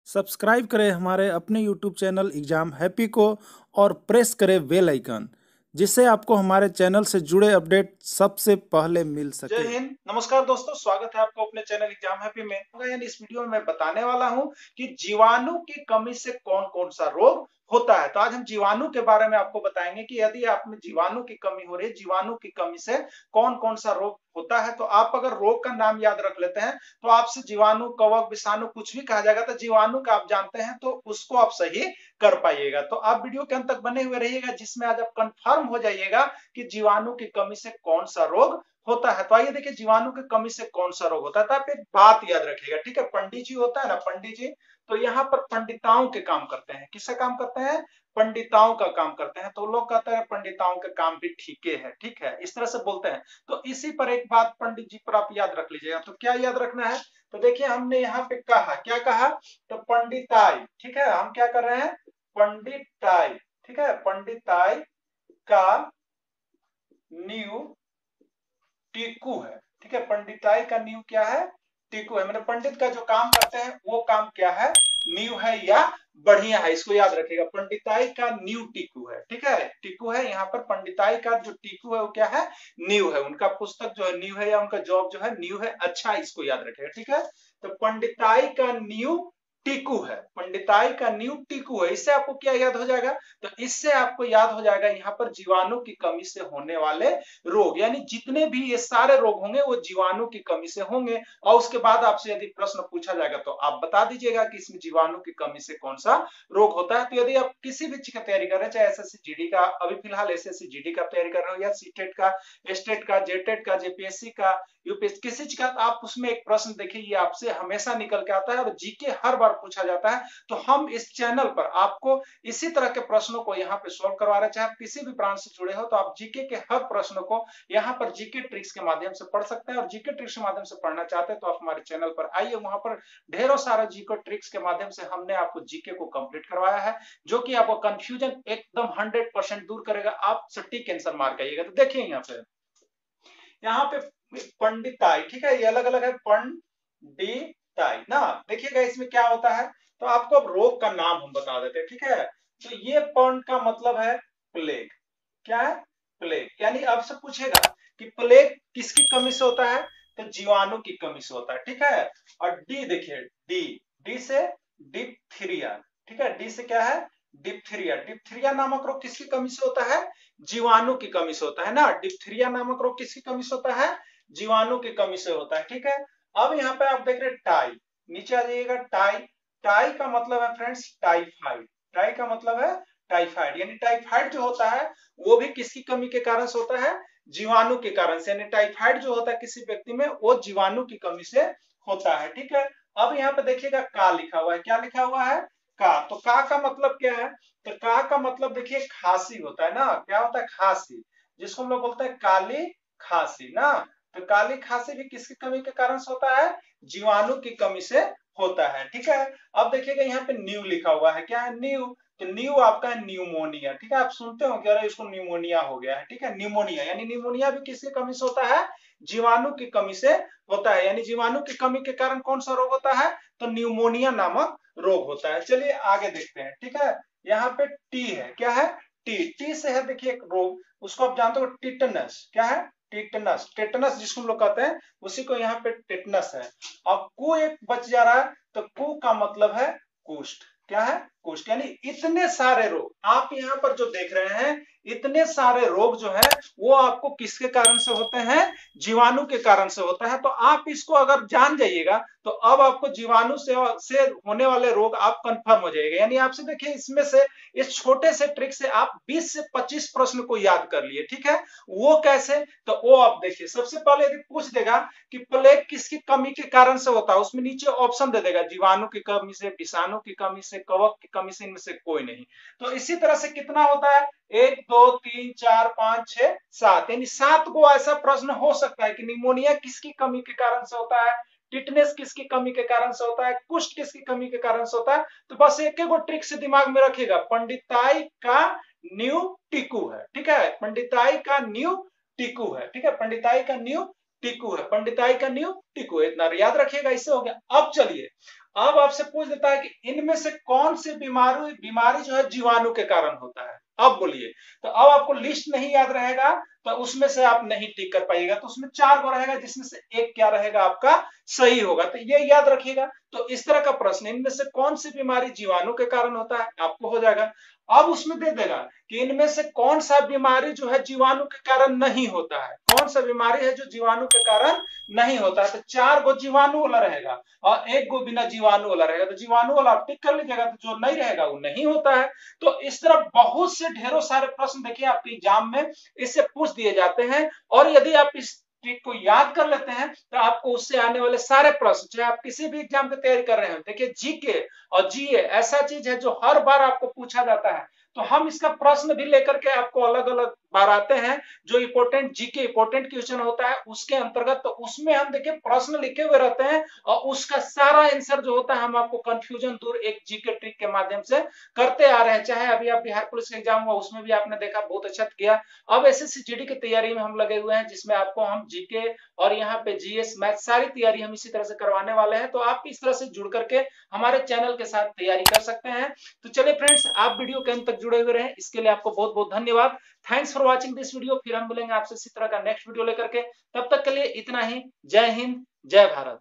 Subscribe करें हमारे अपने यूट्यूब चैनल एग्जाम हैप्पी को और प्रेस करें बेल आइकन, जिससे आपको हमारे चैनल से जुड़े अपडेट सबसे पहले मिल सके। जय हिंद, नमस्कार दोस्तों, स्वागत है आपको अपने चैनल एग्जाम हैप्पी में। यानी इस वीडियो में मैं बताने वाला हूं कि जीवाणु की कमी से कौन कौन सा रोग होता है। तो आज हम जीवाणु के बारे में आपको बताएंगे कि यदि आप में जीवाणु की कमी हो रही है, जीवाणु की कमी से कौन कौन सा रोग होता है। तो आप अगर रोग का नाम याद रख लेते हैं तो आपसे जीवाणु, कवक, विषाणु कुछ भी कहा जाएगा तो जीवाणु का आप जानते हैं तो उसको आप सही कर पाइएगा। तो आप वीडियो के अंत तक बने हुए रहिएगा, जिसमें आज आप कंफर्म हो जाइएगा कि जीवाणु की कमी से कौन सा रोग होता है। तो आइए देखिए, जीवाणु की कमी से कौन सा रोग होता है। तो आप एक बात याद रखिएगा, ठीक है। पंडित जी होता है ना, पंडित जी, तो यहाँ पर पंडिताओं के काम करते हैं। किसका काम करते हैं? पंडिताओं का काम करते हैं। तो लोग कहते हैं पंडिताओं के काम भी ठीक है, ठीक है, इस तरह से बोलते हैं। तो इसी पर एक बात पंडित जी पर आप याद रख लीजिएगा। तो क्या याद रखना है? तो देखिए, हमने यहाँ पे कहा, क्या कहा? तो पंडिताई, ठीक है। हम क्या कर रहे हैं? पंडिताई, ठीक है। पंडिताई का नींव टीकू है, ठीक है। पंडिताई का नींव क्या है? टीकू है। मतलब पंडित का जो काम करते हैं वो काम क्या है? नींव है या बढ़िया है। इसको याद रखिएगा, पंडिताई का नींव टीकू है, ठीक है। टीकू है यहाँ पर। पंडिताई का जो टीकू है वो क्या है? नींव है। उनका पुस्तक जो है नींव है, या उनका जॉब जो है नींव है। अच्छा, इसको याद रखिएगा, ठीक है। तो पंडिताई का नींव टीकू है। पंडिताई का नींव टीकू है। इससे आपको क्या याद हो जाएगा? तो इससे आपको याद हो जाएगा यहाँ पर जीवाणु की कमी से होने वाले रोग। यानी जितने भी ये सारे रोग होंगे वो जीवाणु की कमी से होंगे। और उसके बाद आपसे यदि प्रश्न पूछा जाएगा तो आप बता दीजिएगा कि इसमें जीवाणु की कमी से कौन सा रोग होता है। तो यदि आप किसी भी चीज का तैयारी कर रहे हैं, चाहे एसएससी जीडी का, अभी फिलहाल एसएससी जीडी का तैयारी कर रहे हो, या सीटेट का, स्टेट का, जेटेट का, जेपीएससी का, यूपीएससी, किसी चीज का, आप उसमें एक प्रश्न देखिए, ये आपसे हमेशा निकल के आता है और जीके हर बार पूछा जाता है। तो हम इस चैनल पर आपको इसी तरह के प्रश्नों को यहाँ पे सोल्व करवा रहे हैं। चाहे आप किसी भी ब्रांच से जुड़े हो तो आप जीके के हर प्रश्न को यहाँ पर जीके ट्रिक्स के माध्यम से पढ़ सकते हैं। और जीके ट्रिक्स के माध्यम से पढ़ना चाहते हैं तो आप हमारे चैनल पर आइए, वहां पर ढेरों सारा जीके ट्रिक्स के माध्यम से हमने आपको जीके को कंप्लीट करवाया है, जो कि आपको कंफ्यूजन एकदम 100% दूर करेगा। आप सटीक आंसर मार आइएगा। तो देखिए यहाँ पे पंडिताई, ठीक है, ये अलग अलग है। पंडिताई ना, देखिएगा इसमें क्या होता है। तो आपको अब रोग का नाम हम बता देते हैं, ठीक है। तो ये पंड का मतलब है प्लेग। क्या है? प्लेग। यानी आपसे पूछेगा कि प्लेग किसकी कमी से होता है? तो जीवाणु की कमी से होता है, ठीक है। और डी देखिए, डी, डी से डिप्थीरिया, ठीक है। डी से क्या है? डिप्थीरिया। डिप्थीरिया नामक रोग किसकी कमी से होता है? जीवाणु की कमी से होता है ना। डिप्थीरिया नामक रोग किसकी कमी से होता है? जीवाणु की कमी से होता है, ठीक है। अब यहाँ पे आप देख रहे हैं टाई, नीचे आ जाइएगा। टाई, टाई का मतलब है फ्रेंड्स टाइफाइड। टाई का मतलब है टाइफाइड। यानी टाइफाइड जो होता है वो भी किसकी कमी के कारण से होता है? जीवाणु के कारण से। यानी टाइफाइड जो होता है किसी व्यक्ति में, वो जीवाणु की कमी से होता है, ठीक है। अब यहाँ पे देखिएगा का लिखा हुआ है। क्या लिखा हुआ है? का। तो का मतलब क्या है? तो का मतलब देखिए खांसी होता है ना। क्या होता है? खांसी, जिसको हम लोग बोलते हैं काली खांसी ना। तो काली खांसी भी किसकी कमी के कारण से होता है? जीवाणु की कमी से होता है, ठीक है। अब देखिएगा यहाँ पे न्यू लिखा हुआ है। क्या है? न्यू। तो न्यू आपका है न्यूमोनिया, ठीक है। आप सुनते हो कि अरे इसको न्यूमोनिया हो गया है, ठीक है। न्यूमोनिया, यानी न्यूमोनिया भी किसकी कमी से होता है? जीवाणु की कमी से होता है। यानी जीवाणु की कमी के कारण कौन सा रोग होता है? तो न्यूमोनिया नामक रोग होता है। चलिए आगे देखते हैं, ठीक है। यहाँ पे टी है। क्या है? टी। टी से है देखिए एक रोग, उसको आप जानते हो, टिटनस। क्या है? टिटनस। टेटनस जिसको हम लोग कहते हैं, उसी को यहाँ पे टिटनस है। अब कु एक बच जा रहा है, तो कु का मतलब है कुष्ठ। क्या है? कुष्ठ। यानी इतने सारे रोग आप यहाँ पर जो देख रहे हैं, इतने सारे रोग जो है वो आपको किसके कारण से होते हैं? जीवाणु के कारण से होता है। तो आप इसको अगर जान जाइएगा तो अब आपको जीवाणु से होने वाले रोग आप कंफर्म हो जाएगा। यानी आपसे देखिए, इसमें से इस छोटे से ट्रिक से आप 20 से 25 प्रश्न को याद कर लिए, ठीक है। वो कैसे? तो वो आप देखिए, सबसे पहले यदि पूछ देगा कि प्लेग किसकी कमी के कारण से होता है, उसमें नीचे ऑप्शन दे देगा, जीवाणु की कमी से, विषाणु की कमी से, कवक की कमी से, इनमें से कोई नहीं। तो इसी तरह से कितना होता है? 1 2 3 4 5 6 7, यानी 7 को ऐसा प्रश्न हो सकता है कि निमोनिया किसकी कमी के कारण से होता है, टिटनेस किसकी कमी के कारण से होता है, कुष्ठ किसकी कमी के कारण से होता है। तो बस एक एक ट्रिक से दिमाग में रखिएगा, पंडिताई का न्यू टीकू है, ठीक है। पंडिताई का न्यू टीकू है, ठीक है। पंडिताई का न्यू टीकू है। पंडिताई का न्यू टीकू है, इतना याद रखिएगा। इससे हो गया। अब चलिए, अब आपसे पूछ देता है कि इनमें से कौन सी बीमारी जो है जीवाणु के कारण होता है। अब बोलिए, तो अब आपको लिस्ट नहीं याद रहेगा तो उसमें से आप नहीं टिक कर पाइएगा, तो उसमें 4 गो रहेगा जिसमें से एक क्या रहेगा आपका सही होगा, तो ये याद रखिएगा। तो इस तरह का प्रश्न, इनमें से कौन सी बीमारी जीवाणु के कारण होता है, आपको हो जाएगा। अब उसमें दे देगा कि इनमें से कौन सा बीमारी जो है जीवाणु के कारण नहीं होता है, कौन सा बीमारी है जो जीवाणु के कारण नहीं होता है, तो 4 गो जीवाणु वाला रहेगा और 1 गो बिना जीवाणु वाला रहेगा। तो जीवाणु वाला आप टिक कर लीजिएगा, तो जो नहीं रहेगा वो नहीं होता है। तो इस तरह बहुत से ढेरों सारे प्रश्न देखिए आपके एग्जाम में इससे पूछ दिए जाते हैं, और यदि आप इस ट्रिक को याद कर लेते हैं तो आपको उससे आने वाले सारे प्रश्न, चाहे आप किसी भी एग्जाम की तैयारी कर रहे हैं, देखिए जीके और जीए ऐसा चीज है जो हर बार आपको पूछा जाता है, तो हम इसका प्रश्न भी लेकर के आपको अलग अलग बार आते हैं। जो इंपोर्टेंट जीके इंपोर्टेंट क्वेश्चन होता है उसके अंतर्गत, तो उसमें हम देखिए प्रश्न लिखे हुए रहते हैं और उसका सारा आंसर जो होता है हम आपको कंफ्यूजन दूर एक जीके ट्रिक के माध्यम से करते आ रहे हैं। चाहे अभी आप बिहार पुलिस का एग्जाम हुआ उसमें भी आपने देखा बहुत अच्छा किया। अब एसएससी जीडी की तैयारी में हम लगे हुए हैं जिसमें आपको हम जीके और यहाँ पे जीएस मैथ सारी तैयारी हम इसी तरह से करवाने वाले हैं, तो आप इस तरह से जुड़ करके हमारे चैनल के साथ तैयारी कर सकते हैं। तो चलिए फ्रेंड्स, आप वीडियो के अंत तक जुड़े हुए रहें, इसके लिए आपको बहुत बहुत धन्यवाद। Thanks for watching this video. फिर हम मिलेंगे आपसे इसी तरह का नेक्स्ट वीडियो लेकर के, तब तक के लिए इतना ही। जय हिंद, जय भारत।